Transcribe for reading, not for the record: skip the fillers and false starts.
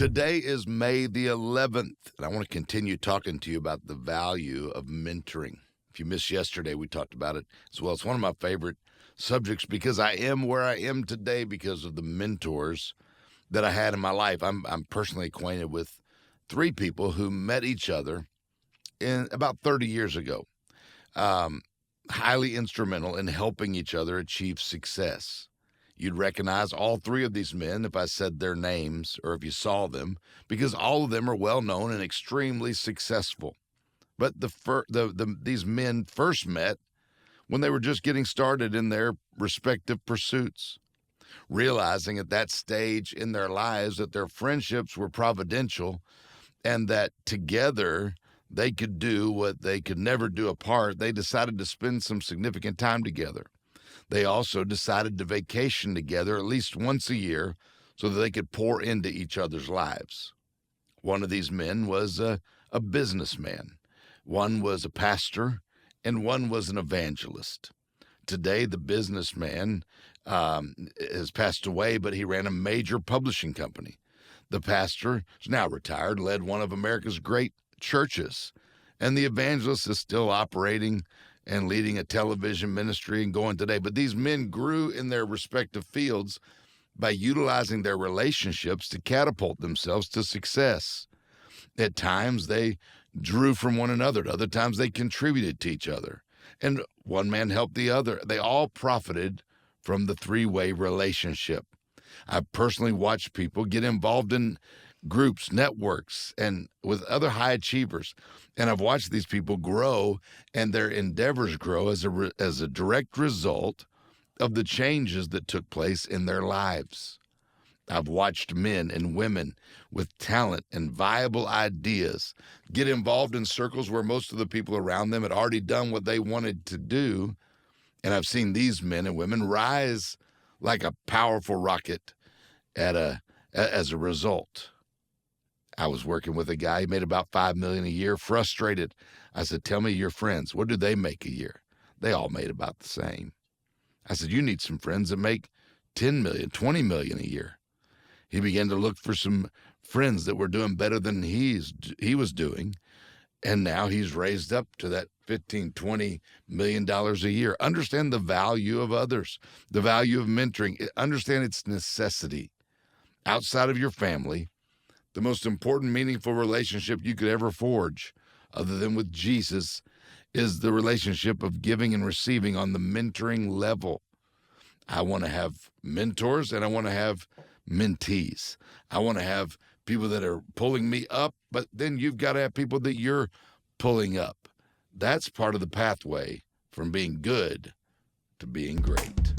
Today is May the 11th, and I want to continue talking to you about the value of mentoring. If you missed yesterday, we talked about it as well. It's one of my favorite subjects because I am where I am today because of the mentors that I had in my life. I'm personally acquainted with three people who met each other in about 30 years ago, highly instrumental in helping each other achieve success. You'd recognize all three of these men if I said their names or if you saw them, because all of them are well known and extremely successful. But these men first met when they were just getting started in their respective pursuits, realizing at that stage in their lives that their friendships were providential and that together they could do what they could never do apart. They decided to spend some significant time together. They also decided to vacation together at least once a year so that they could pour into each other's lives. One of these men was a businessman. One was a pastor, and one was an evangelist. Today, the businessman has passed away, but he ran a major publishing company. The pastor is now retired, led one of America's great churches, and the evangelist is still operating and leading a television ministry and going today. But these men grew in their respective fields by utilizing their relationships to catapult themselves to success. At times, they drew from one another. At other times, they contributed to each other. And one man helped the other. They all profited from the three-way relationship. I've personally watched people get involved in groups, networks, and with other high achievers. And I've watched these people grow and their endeavors grow as a direct result of the changes that took place in their lives. I've watched men and women with talent and viable ideas get involved in circles where most of the people around them had already done what they wanted to do. And I've seen these men and women rise like a powerful rocket as a result. I was working with a guy, he made about $5 million a year, frustrated. I said, tell me your friends, what do they make a year? They all made about the same. I said, you need some friends that make $10 million, $20 million a year. He began to look for some friends that were doing better than he was doing, and now he's raised up to that $15, $20 million a year. Understand the value of others, the value of mentoring. Understand its necessity. Outside of your family, the most important, meaningful relationship you could ever forge, other than with Jesus, is the relationship of giving and receiving on the mentoring level. I want to have mentors and I want to have mentees. I want to have people that are pulling me up, but then you've got to have people that you're pulling up. That's part of the pathway from being good to being great.